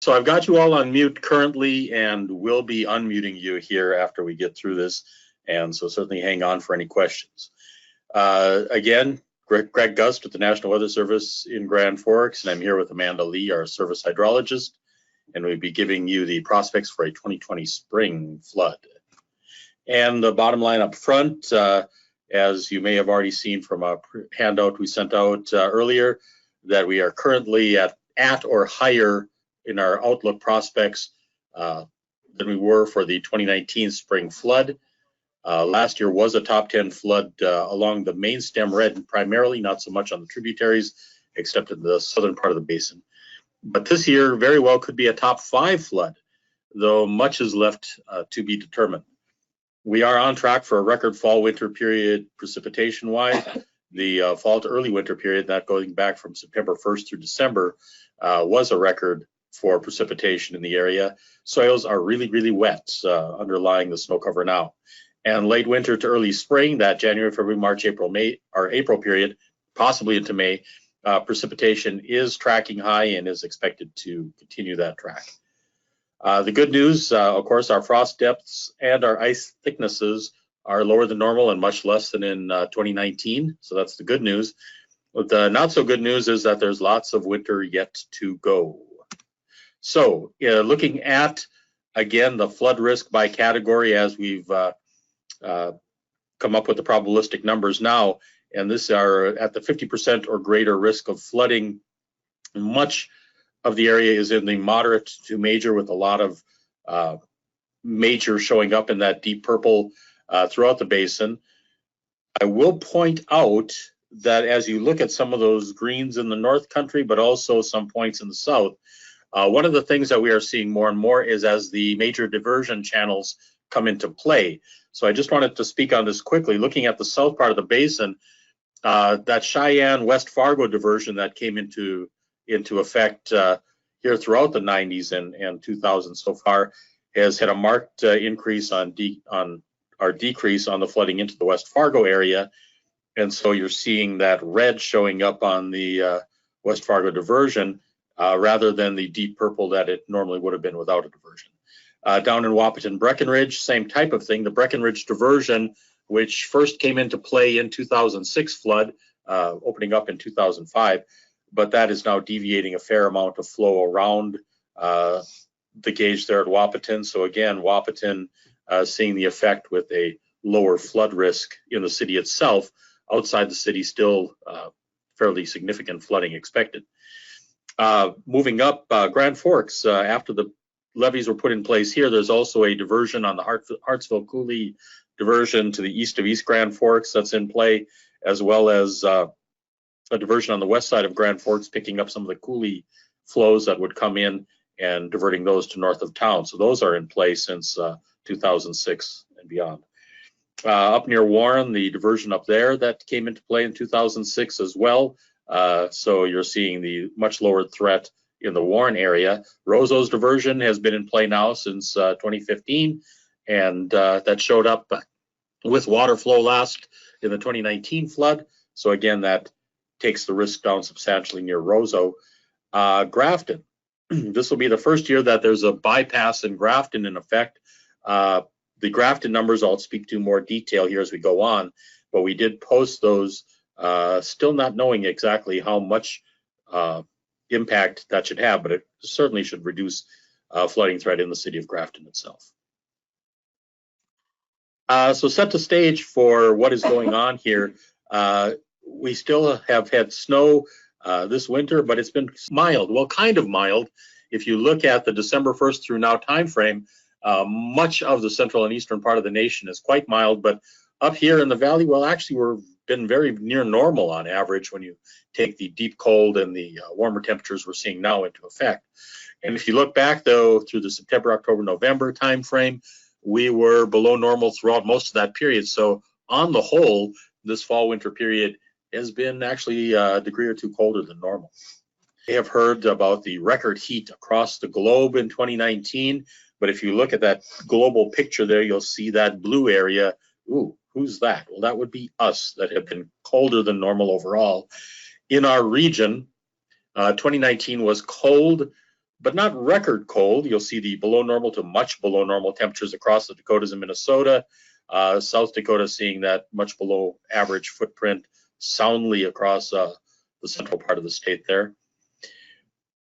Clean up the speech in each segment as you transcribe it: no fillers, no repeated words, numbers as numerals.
So I've got you all on mute currently and will be unmuting you here after we get through this. And so certainly hang on for any questions. Again, Greg Gust with the National Weather Service in Grand Forks, and I'm here with Amanda Lee, our service hydrologist, and we'll be giving you the prospects for a 2020 spring flood. And the bottom line up front, as you may have already seen from a handout we sent out earlier, that we are currently at or higher in our outlook prospects than we were for the 2019 spring flood. Last year was a top 10 flood along the main stem red, primarily, not so much on the tributaries, except in the southern part of the basin. But this year very well could be a top 5 flood, though much is left to be determined. We are on track for a record fall-winter period precipitation-wise. The fall to early winter period, that going back from September 1st through December, was a record for precipitation in the area. Soils are really, really wet underlying the snow cover now. And late winter to early spring, that January, February, March, April, May, or April period, possibly into May, precipitation is tracking high and is expected to continue that track. The good news, of course, our frost depths and our ice thicknesses are lower than normal and much less than in 2019. So that's the good news. But the not so good news is that there's lots of winter yet to go. So looking at, again, the flood risk by category as we've come up with the probabilistic numbers now, and this are at the 50% or greater risk of flooding. Much of the area is in the moderate to major, with a lot of major showing up in that deep purple throughout the basin. I will point out that as you look at some of those greens in the North Country, but also some points in the South, one of the things that we are seeing more and more is as the major diversion channels come into play. So I just wanted to speak on this quickly. Looking at the south part of the basin, that Cheyenne West Fargo diversion that came into effect here throughout the 90s and 2000 so far has had a marked increase on our decrease on the flooding into the West Fargo area. And so you're seeing that red showing up on the West Fargo diversion rather than the deep purple that it normally would have been without a diversion. Down in Wahpeton Breckenridge, same type of thing. The Breckenridge diversion, which first came into play in 2006 flood, opening up in 2005, but that is now deviating a fair amount of flow around the gauge there at Wahpeton. So again, Wahpeton seeing the effect with a lower flood risk in the city itself. Outside the city, still fairly significant flooding expected. Moving up, Grand Forks, after the levees were put in place here, there's also a diversion on the Hartsville-Cooley diversion to the east of East Grand Forks that's in play, as well as a diversion on the west side of Grand Forks, picking up some of the Cooley flows that would come in and diverting those to north of town. So those are in play since 2006 and beyond. Up near Warren, the diversion up there that came into play in 2006 as well. So you're seeing the much lower threat in the Warren area. Roseau's diversion has been in play now since 2015, and that showed up with water flow last in the 2019 flood. So again, that takes the risk down substantially near Roseau. Grafton, this will be the first year that there's a bypass in Grafton in effect. The Grafton numbers I'll speak to more detail here as we go on, but we did post those, still not knowing exactly how much impact that should have, but it certainly should reduce flooding threat in the city of Grafton itself. So set the stage for what is going on here. We still have had snow this winter, but it's been mild, well, kind of mild. If you look at the December 1st through now timeframe, much of the central and eastern part of the nation is quite mild, but up here in the valley, well, actually we've been very near normal on average when you take the deep cold and the warmer temperatures we're seeing now into effect. And if you look back though through the September, October, November timeframe, we were below normal throughout most of that period. So on the whole, this fall winter period has been actually a degree or two colder than normal. You have heard about the record heat across the globe in 2019, but if you look at that global picture there, you'll see that blue area. Ooh, who's that? Well, that would be us that have been colder than normal overall. In our region, 2019 was cold, but not record cold. You'll see the below normal to much below normal temperatures across the Dakotas and Minnesota. South Dakota seeing that much below average footprint soundly across the central part of the state there.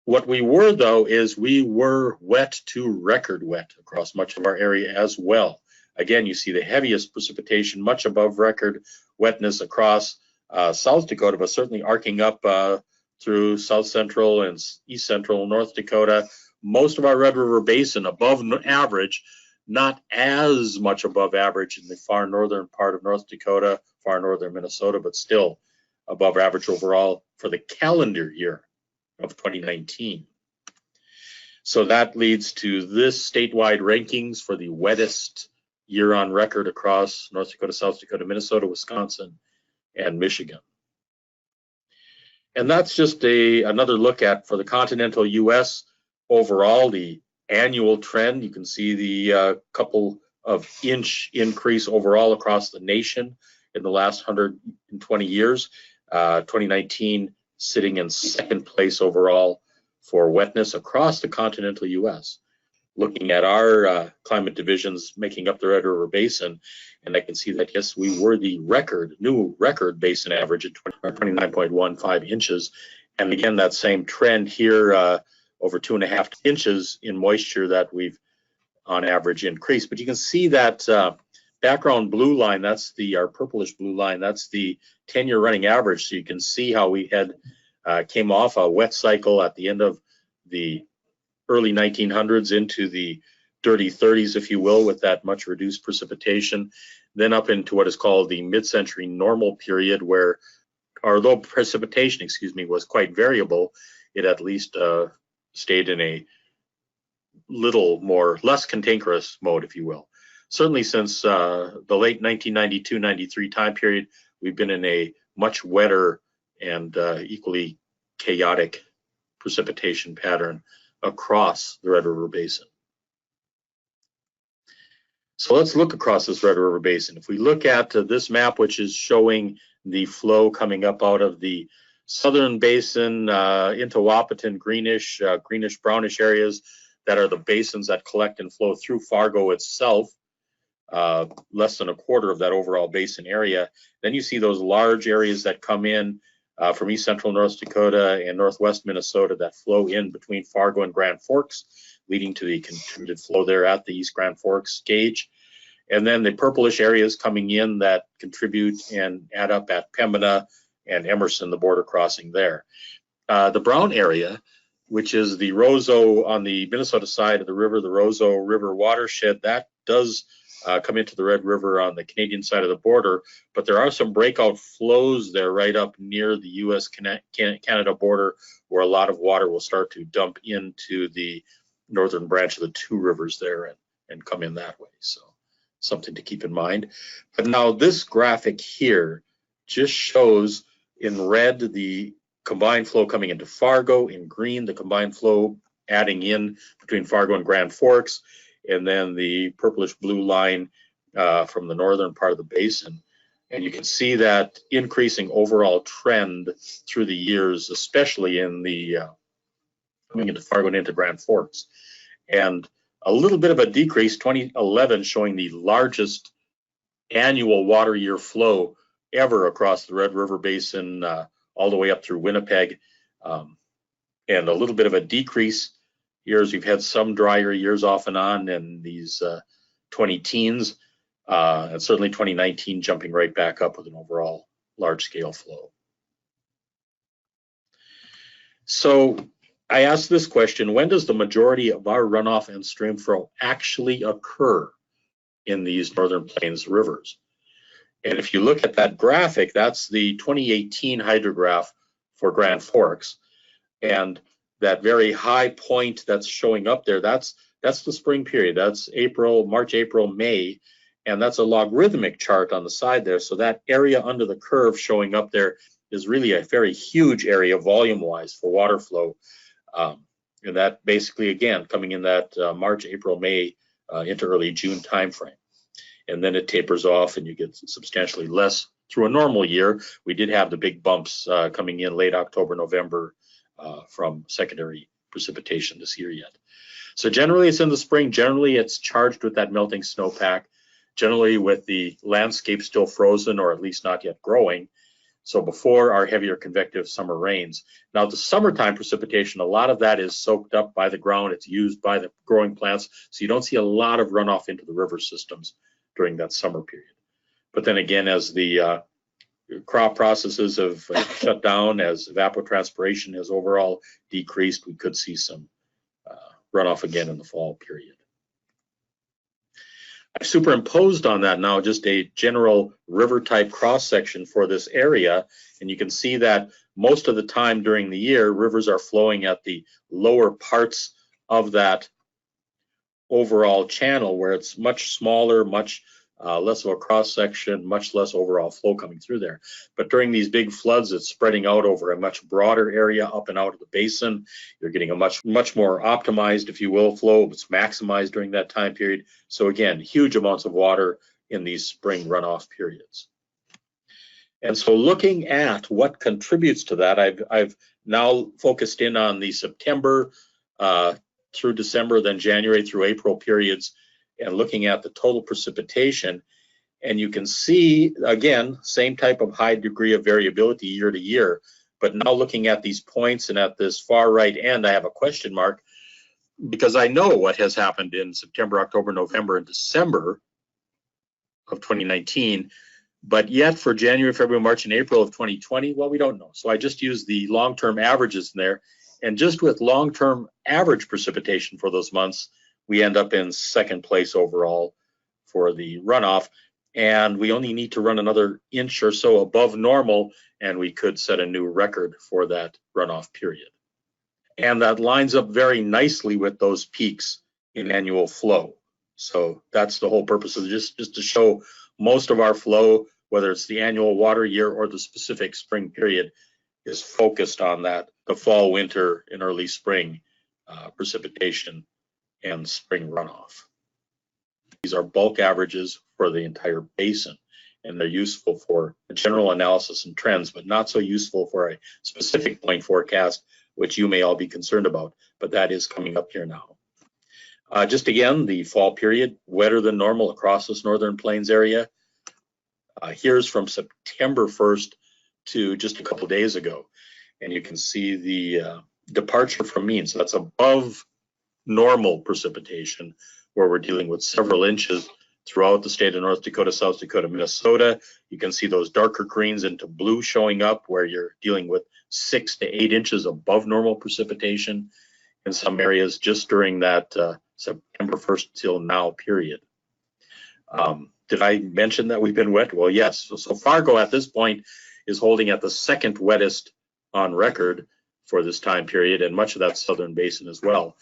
What we were, though, is we were wet to record wet across much of our area as well. Again, you see the heaviest precipitation, much above record wetness across South Dakota, but certainly arcing up through South Central and East Central North Dakota. Most of our Red River Basin above average, not as much above average in the far northern part of North Dakota, far northern Minnesota, but still above average overall for the calendar year of 2019. So that leads to this statewide rankings for the wettest year on record across North Dakota, South Dakota, Minnesota, Wisconsin, and Michigan. And that's just another look at, for the continental US overall, the annual trend. You can see the couple of inch increase overall across the nation in the last 120 years. 2019 sitting in second place overall for wetness across the continental US. Looking at our climate divisions making up the Red River Basin, and I can see that, yes, we were the new record basin average at 29.15 inches. And again, that same trend here, over 2.5 inches in moisture that we've on average increased. But you can see that background blue line, that's our purplish blue line, that's the 10-year running average. So you can see how we had came off a wet cycle at the end of the early 1900s into the dirty 30s, if you will, with that much reduced precipitation, then up into what is called the mid-century normal period, where although precipitation, was quite variable, it at least stayed in a less cantankerous mode, if you will. Certainly since the late 1992-93 time period, we've been in a much wetter and equally chaotic precipitation pattern across the Red River Basin. So let's look across this Red River Basin. If we look at this map, which is showing the flow coming up out of the southern basin into Wahpeton, greenish brownish areas that are the basins that collect and flow through Fargo itself, less than a quarter of that overall basin area. Then you see those large areas that come in from east central North Dakota and northwest Minnesota that flow in between Fargo and Grand Forks, leading to the contributed flow there at the East Grand Forks gauge. And then the purplish areas coming in that contribute and add up at Pembina and Emerson, the border crossing there. The brown area, which is the Roseau on the Minnesota side of the river, the Roseau River watershed, that does come into the Red River on the Canadian side of the border, but there are some breakout flows there right up near the US-Canada border where a lot of water will start to dump into the northern branch of the two rivers there and come in that way. So something to keep in mind. But now this graphic here just shows in red the combined flow coming into Fargo, in green the combined flow adding in between Fargo and Grand Forks, and then the purplish blue line from the northern part of the basin. And you can see that increasing overall trend through the years, especially in the coming into Fargo and into Grand Forks. And a little bit of a decrease, 2011 showing the largest annual water year flow ever across the Red River Basin all the way up through Winnipeg. And a little bit of a decrease years. We've had some drier years off and on in these 2010s, and certainly 2019 jumping right back up with an overall large scale flow. So I asked this question: when does the majority of our runoff and stream flow actually occur in these Northern Plains rivers? And if you look at that graphic, that's the 2018 hydrograph for Grand Forks. And that very high point that's showing up there, that's the spring period. That's March, April, May. And that's a logarithmic chart on the side there. So that area under the curve showing up there is really a very huge area volume-wise for water flow. And that basically, again, coming in that March, April, May into early June timeframe. And then it tapers off and you get substantially less through a normal year. We did have the big bumps coming in late October, November from secondary precipitation this year yet. So generally it's in the spring. Generally it's charged with that melting snowpack. Generally with the landscape still frozen or at least not yet growing. So before our heavier convective summer rains. Now the summertime precipitation, a lot of that is soaked up by the ground. It's used by the growing plants. So you don't see a lot of runoff into the river systems during that summer period. But then again, as the crop processes have shut down, as evapotranspiration has overall decreased, we could see some runoff again in the fall period. I've superimposed on that now just a general river type cross section for this area, and you can see that most of the time during the year rivers are flowing at the lower parts of that overall channel where it's much smaller, much less of a cross section, much less overall flow coming through there. But during these big floods, it's spreading out over a much broader area up and out of the basin. You're getting a much more optimized, if you will, flow. It's maximized during that time period. So again, huge amounts of water in these spring runoff periods. And so looking at what contributes to that, I've now focused in on the September through December, then January through April periods, and looking at the total precipitation. And you can see, again, same type of high degree of variability year to year. But now looking at these points and at this far right end, I have a question mark because I know what has happened in September, October, November, and December of 2019. But yet for January, February, March, and April of 2020, well, we don't know. So I just used the long-term averages in there. And just with long-term average precipitation for those months, we end up in second place overall for the runoff. And we only need to run another inch or so above normal, and we could set a new record for that runoff period. And that lines up very nicely with those peaks in annual flow. So that's the whole purpose of it, just to show most of our flow, whether it's the annual water year or the specific spring period, is focused on that, the fall, winter, and early spring precipitation and spring runoff. These are bulk averages for the entire basin, and they're useful for a general analysis and trends, but not so useful for a specific point forecast, which you may all be concerned about, but that is coming up here now. Just again, the fall period, wetter than normal across this northern plains area. Here's from September 1st to just a couple days ago, and you can see the departure from mean. So that's above normal precipitation, where we're dealing with several inches throughout the state of North Dakota, South Dakota, Minnesota. You can see those darker greens into blue showing up where you're dealing with 6 to 8 inches above normal precipitation in some areas just during that September 1st till now period. Did I mention that we've been wet? Well, yes. So Fargo at this point is holding at the second wettest on record for this time period, and much of that southern basin as well.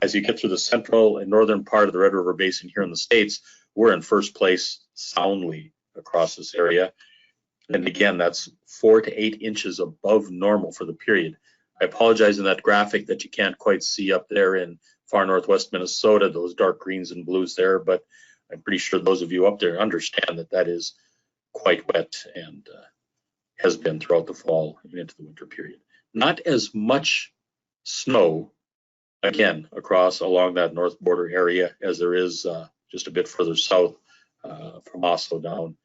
As you get through the central and northern part of the Red River Basin here in the States, we're in first place soundly across this area. And again, that's 4 to 8 inches above normal for the period. I apologize in that graphic that you can't quite see up there in far northwest Minnesota, those dark greens and blues there, but I'm pretty sure those of you up there understand that that is quite wet and has been throughout the fall and into the winter period. Not as much snow, again, across along that north border area as there is just a bit further south from Oslo down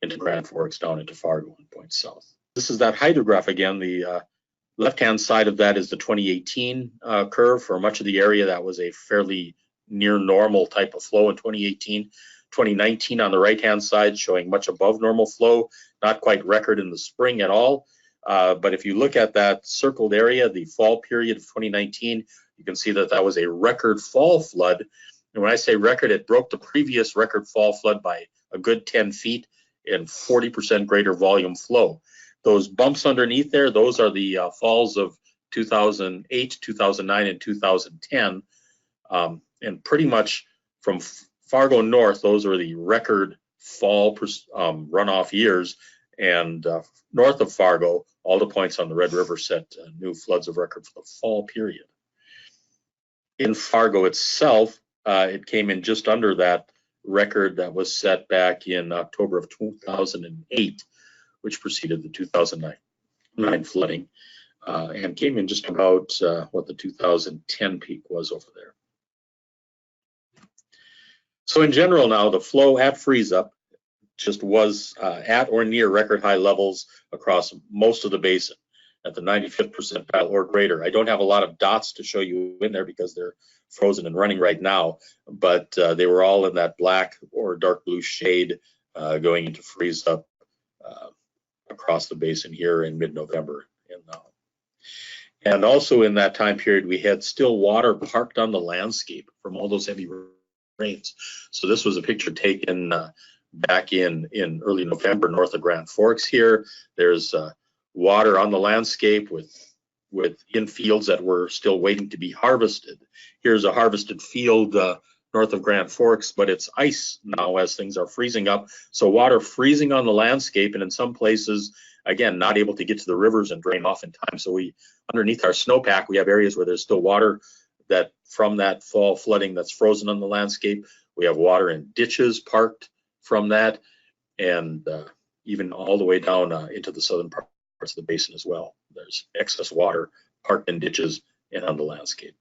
into Grand Forks, down into Fargo and points south. This is that hydrograph again. The left-hand side of that is the 2018 curve. For much of the area, that was a fairly near normal type of flow in 2018. 2019 on the right-hand side showing much above normal flow, not quite record in the spring at all. But if you look at that circled area, the fall period of 2019, you can see that that was a record fall flood. And when I say record, it broke the previous record fall flood by a good 10 feet and 40% greater volume flow. Those bumps underneath there, those are the falls of 2008, 2009, and 2010. And pretty much from Fargo north, those are the record fall runoff years. And north of Fargo, all the points on the Red River set new floods of record for the fall period. In Fargo itself, it came in just under that record that was set back in October of 2008, which preceded the 2009 flooding. and came in just about what the 2010 peak was over there. So in general now, the flow at freeze up just was at or near record high levels across most of the basin at the 95th percentile or greater. I don't have a lot of dots to show you in there because they're frozen and running right now, but they were all in that black or dark blue shade going into freeze up across the basin here in mid-November. And also in that time period, we had still water parked on the landscape from all those heavy rains. So this was a picture taken back in early November north of Grand Forks here. There's water on the landscape with in fields that were still waiting to be harvested. Here's a harvested field north of Grand Forks, but it's ice now as things are freezing up. So water freezing on the landscape, and in some places, again, not able to get to the rivers and drain off in time. So we, underneath our snowpack, we have areas where there's still water that from that fall flooding that's frozen on the landscape. We have water in ditches parked from that, and even all the way down into the southern parts of the basin as well. There's excess water parked in ditches and on the landscape.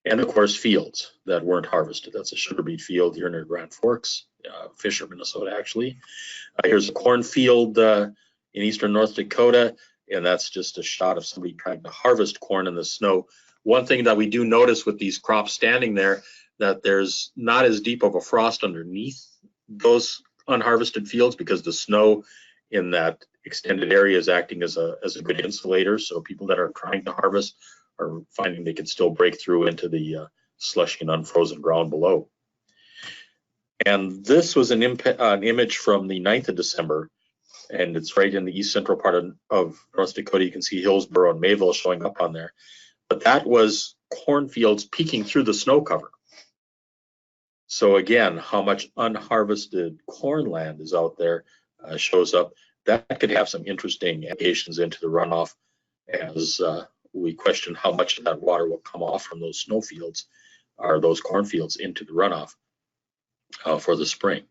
And of course, fields that weren't harvested. That's a sugar beet field here near Grand Forks, Fisher, Minnesota, actually. Here's a cornfield in eastern North Dakota, and that's just a shot of somebody trying to harvest corn in the snow. One thing that we do notice with these crops standing there, that there's not as deep of a frost underneath those unharvested fields because the snow in that extended area is acting as a good insulator. So people that are trying to harvest are finding they can still break through into the slushy and unfrozen ground below. And this was an image from the 9th of December, and it's right in the east central part of North Dakota. You can see Hillsboro and Mayville showing up on there. But that was cornfields peeking through the snow cover. So again, how much unharvested corn land is out there shows up. That could have some interesting implications into the runoff as we question how much of that water will come off from those snow fields or those cornfields into the runoff for the spring.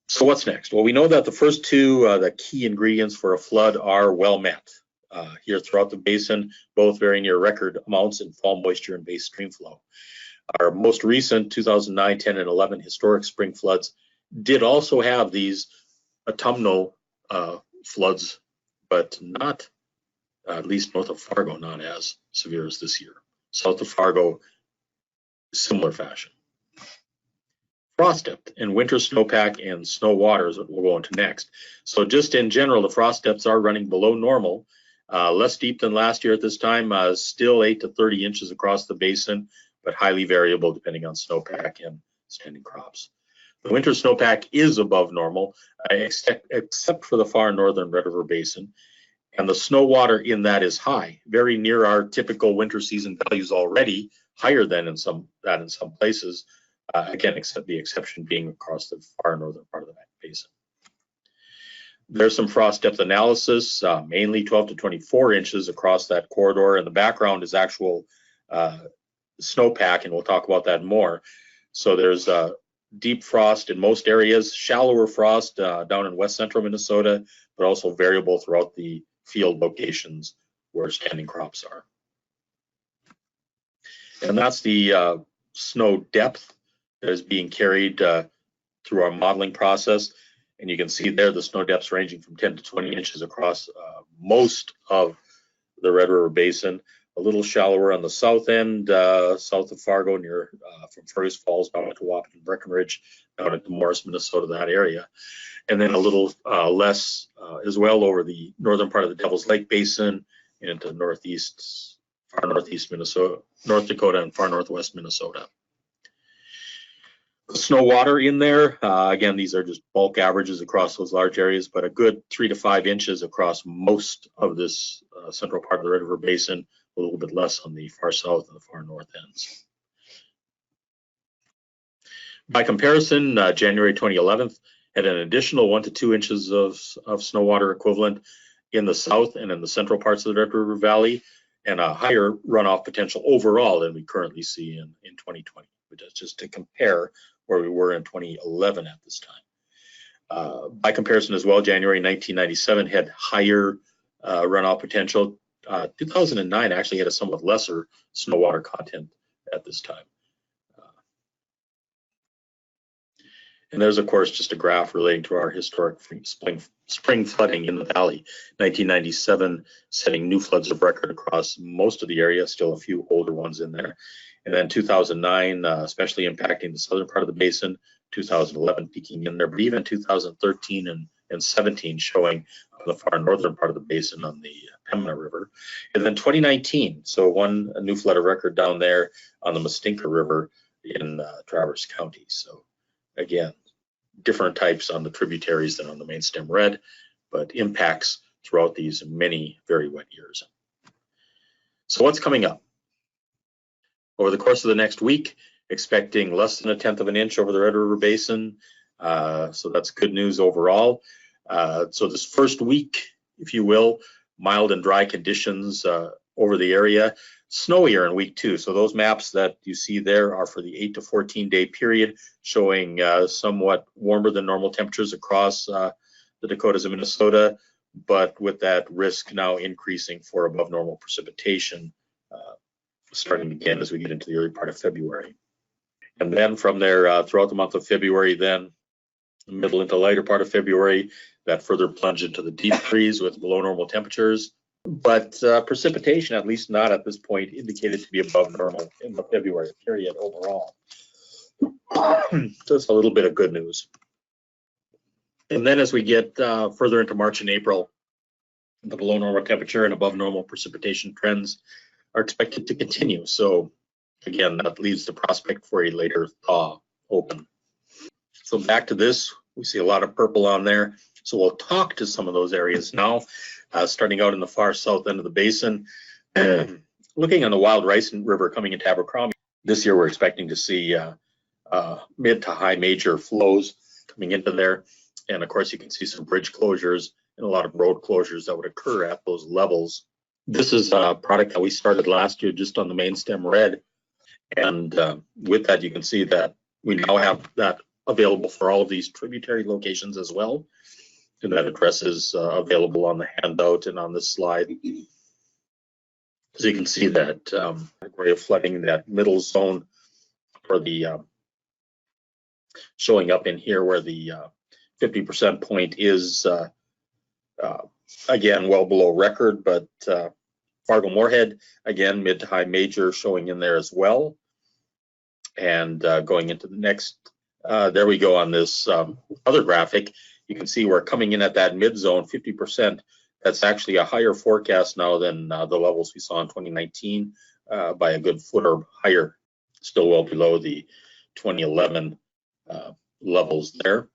So what's next? Well, we know that the first two, the key ingredients for a flood are well met here throughout the basin, both very near record amounts in fall moisture and base stream flow. Our most recent 2009, 10, and 11 historic spring floods did also have these autumnal floods, but not, at least north of Fargo, not as severe as this year. South of Fargo, similar fashion. Frost depth and winter snowpack and snow water is what we'll go into next. So just in general, the frost depths are running below normal, less deep than last year at this time, still 8 to 30 inches across the basin, but highly variable depending on snowpack and standing crops. The winter snowpack is above normal, except for the far northern Red River Basin, and the snow water in that is high, very near our typical winter season values already, higher than in some places. Again, except the exception being across the far northern part of the basin. There's some frost depth analysis, mainly 12 to 24 inches across that corridor, and the background is actual snowpack, and we'll talk about that more. So there's deep frost in most areas, shallower frost down in west central Minnesota, but also variable throughout the field locations where standing crops are. And that's the snow depth that is being carried through our modeling process. And you can see there the snow depths ranging from 10 to 20 inches across most of the Red River Basin. A little shallower on the south end, south of Fargo, near from Fergus Falls down to Wahpeton, Breckenridge, down into Morris, Minnesota, that area. And then a little less as well over the northern part of the Devil's Lake Basin and into northeast, far northeast Minnesota, North Dakota, and far northwest Minnesota. The snow water in there, again, these are just bulk averages across those large areas, but a good 3 to 5 inches across most of this central part of the Red River Basin, a little bit less on the far south and the far north ends. By comparison, January 2011 had an additional 1 to 2 inches of snow water equivalent in the south and in the central parts of the Red River Valley, and a higher runoff potential overall than we currently see in 2020, which is just to compare where we were in 2011 at this time. By comparison as well, January 1997 had higher runoff potential. 2009 actually had a somewhat lesser snow water content at this time. And there's, of course, just a graph relating to our historic spring flooding in the valley. 1997, setting new floods of record across most of the area, still a few older ones in there. And then 2009, especially impacting the southern part of the basin, 2011 peaking in there, but even 2013 and 17 showing on the far northern part of the basin on the Pembina River. And then 2019, so a new flood of record down there on the Mustinka River in Traverse County. So again, different types on the tributaries than on the main stem red, but impacts throughout these many very wet years. So what's coming up? Over the course of the next week, expecting less than 1/10 of an inch over the Red River Basin. So that's good news overall. So this first week, if you will, mild and dry conditions over the area. Snowier in week 2. So those maps that you see there are for the 8 to 14 day period, showing somewhat warmer than normal temperatures across the Dakotas and Minnesota, but with that risk now increasing for above normal precipitation starting again as we get into the early part of February. And then from there, throughout the month of February, then middle into lighter part of February, that further plunge into the deep freeze with below normal temperatures. But precipitation, at least not at this point, indicated to be above normal in the February period overall. Just a little bit of good news. And then as we get further into March and April, the below normal temperature and above normal precipitation trends are expected to continue. So again, that leaves the prospect for a later thaw open. So back to this, we see a lot of purple on there. So we'll talk to some of those areas now, starting out in the far south end of the basin. Looking on the Wild Rice River coming into Abercrombie, this year we're expecting to see mid to high major flows coming into there. And of course, you can see some bridge closures and a lot of road closures that would occur at those levels. This is a product that we started last year just on the main stem red. And with that, you can see that we now have that available for all of these tributary locations as well. And that address is available on the handout and on this slide. So you can see that degree of flooding in that middle zone for the showing up in here where the 50% point is again well below record, but Fargo-Moorhead again mid to high major showing in there as well. And going into the next, there we go on this other graphic. You can see we're coming in at that mid zone, 50%. That's actually a higher forecast now than the levels we saw in 2019 by a good foot or higher, still well below the 2011 levels there.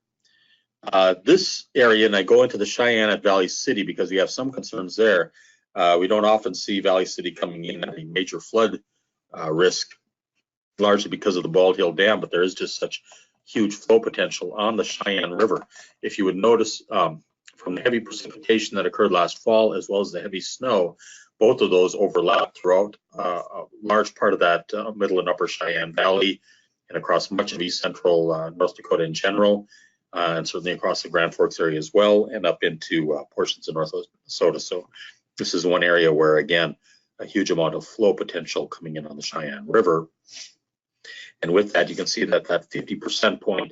This area, and I go into the Cheyenne at Valley City because we have some concerns there. We don't often see Valley City coming in at a major flood risk, largely because of the Bald Hill Dam, but there is just such huge flow potential on the Cheyenne River. If you would notice from the heavy precipitation that occurred last fall, as well as the heavy snow, both of those overlap throughout a large part of that middle and upper Cheyenne Valley and across much of east central North Dakota in general, and certainly across the Grand Forks area as well, and up into portions of northwest Minnesota. So this is one area where, again, a huge amount of flow potential coming in on the Cheyenne River. And with that, you can see that that 50% point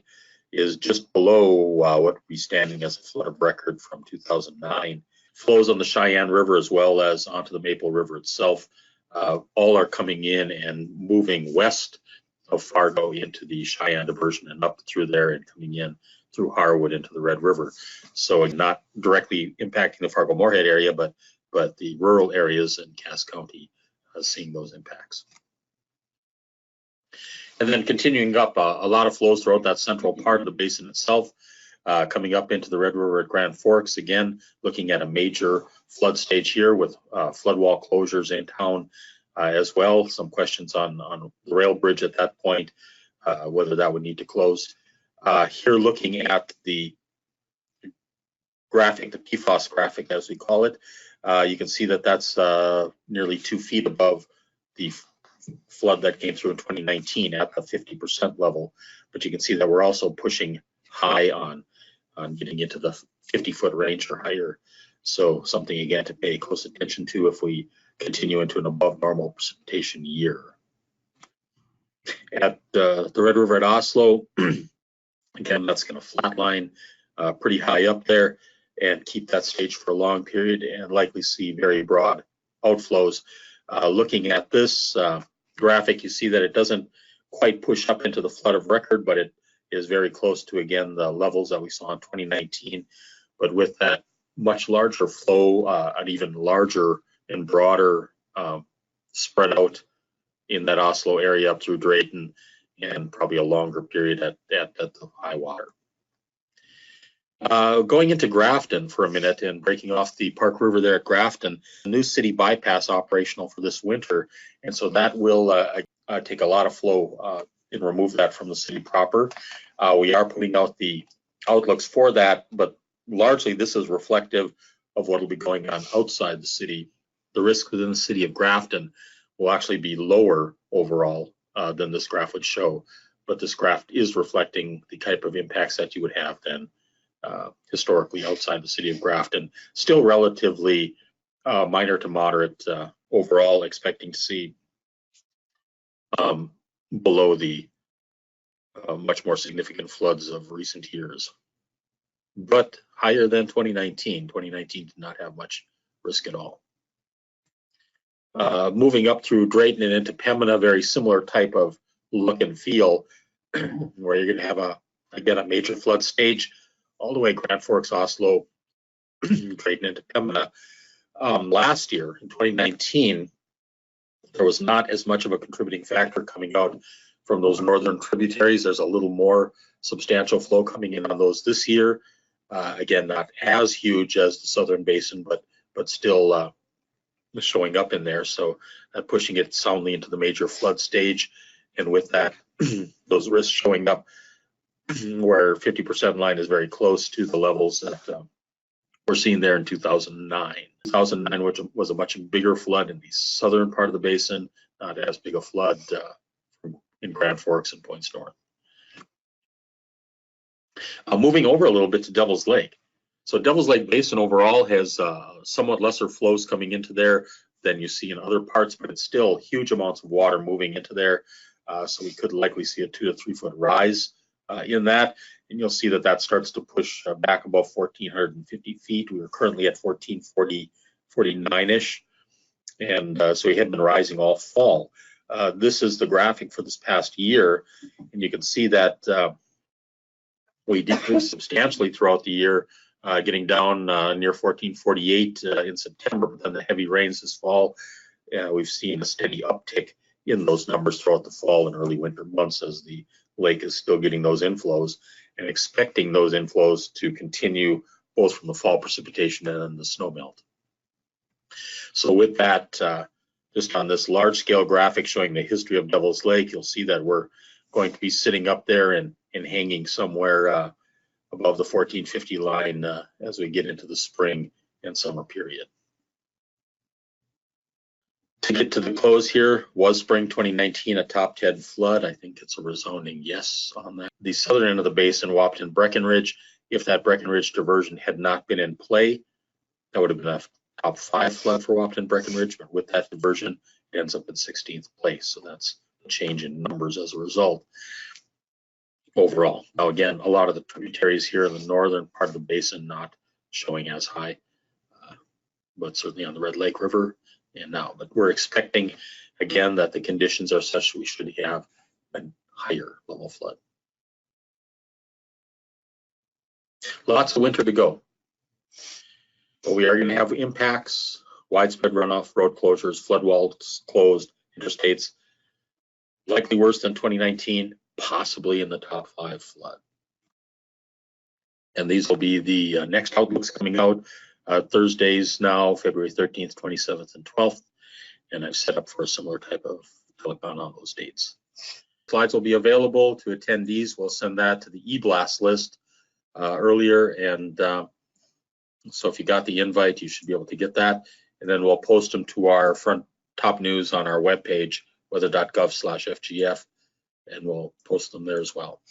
is just below what would be standing as a flood of record from 2009. Flows on the Cheyenne River as well as onto the Maple River itself, all are coming in and moving west of Fargo into the Cheyenne diversion and up through there and coming in through Harwood into the Red River. So not directly impacting the Fargo-Moorhead area, but the rural areas in Cass County seeing those impacts. And then continuing up, a lot of flows throughout that central part of the basin itself, coming up into the Red River at Grand Forks. Again, looking at a major flood stage here with flood wall closures in town as well. Some questions on the rail bridge at that point, whether that would need to close. Here looking at the graphic, the PFAS graphic as we call it, you can see that that's nearly 2 feet above the flood that came through in 2019 at the 50% level. But you can see that we're also pushing high on getting into the 50-foot range or higher. So something again to pay close attention to if we continue into an above normal precipitation year. At the Red River at Oslo, again, that's going to flatline pretty high up there and keep that stage for a long period and likely see very broad outflows. Looking at this graphic, you see that it doesn't quite push up into the flood of record, but it is very close to, again, the levels that we saw in 2019. But with that much larger flow, an even larger and broader spread out in that Oslo area up through Drayton, and probably a longer period at the high water. Going into Grafton for a minute and breaking off the Park River there at Grafton, a new city bypass operational for this winter, and so that will take a lot of flow and remove that from the city proper. We are putting out the outlooks for that, but largely this is reflective of what will be going on outside the city. The risk within the city of Grafton will actually be lower overall than this graph would show, but this graph is reflecting the type of impacts that you would have then historically outside the city of Grafton. Still relatively minor to moderate overall, expecting to see below the much more significant floods of recent years, but higher than 2019. 2019 did not have much risk at all. Moving up through Drayton and into Pembina, very similar type of look and feel, where you're going to have again a major flood stage all the way Grand Forks, Oslo, Drayton into Pembina. Last year in 2019, there was not as much of a contributing factor coming out from those northern tributaries. There's a little more substantial flow coming in on those this year. Again, not as huge as the southern basin, but still showing up in there. So pushing it soundly into the major flood stage. And with that, those risks showing up where 50% line is very close to the levels that we're seeing there in 2009. 2009, which was a much bigger flood in the southern part of the basin, not as big a flood in Grand Forks and Points North. Moving over a little bit to Devil's Lake. So Devil's Lake Basin overall has somewhat lesser flows coming into there than you see in other parts, but it's still huge amounts of water moving into there. So we could likely see a 2 to 3 foot rise in that. And you'll see that that starts to push back above 1,450 feet. We were currently at 1,440, 49-ish. And so we had been rising all fall. This is the graphic for this past year. And you can see that we decreased substantially throughout the year, getting down near 1,448 in September, but then the heavy rains this fall. We've seen a steady uptick in those numbers throughout the fall and early winter months as the lake is still getting those inflows, and expecting those inflows to continue both from the fall precipitation and the snow melt. So with that, just on this large scale graphic showing the history of Devil's Lake, you'll see that we're going to be sitting up there and hanging somewhere above the 1,450 line as we get into the spring and summer period. To get to the close here, was spring 2019 a top 10 flood? I think it's a resounding yes on that. The southern end of the basin, Wahpeton Breckenridge, if that Breckenridge diversion had not been in play, that would have been a top 5 flood for Wahpeton Breckenridge, but with that diversion, it ends up in 16th place. So that's a change in numbers as a result overall. Now again, a lot of the tributaries here in the northern part of the basin not showing as high, but certainly on the Red Lake River and now. But we're expecting, again, that the conditions are such we should have a higher level flood. Lots of winter to go. But we are going to have impacts, widespread runoff, road closures, flood walls closed, interstates, likely worse than 2019, possibly in the top 5 flood. And these will be the next outlooks coming out Thursdays now, February 13th, 27th, and 12th. And I've set up for a similar type of telecon on those dates. Slides will be available to attendees. We'll send that to the e-blast list earlier. And so if you got the invite, you should be able to get that. And then we'll post them to our front top news on our webpage, weather.gov/FGF, and we'll post them there as well.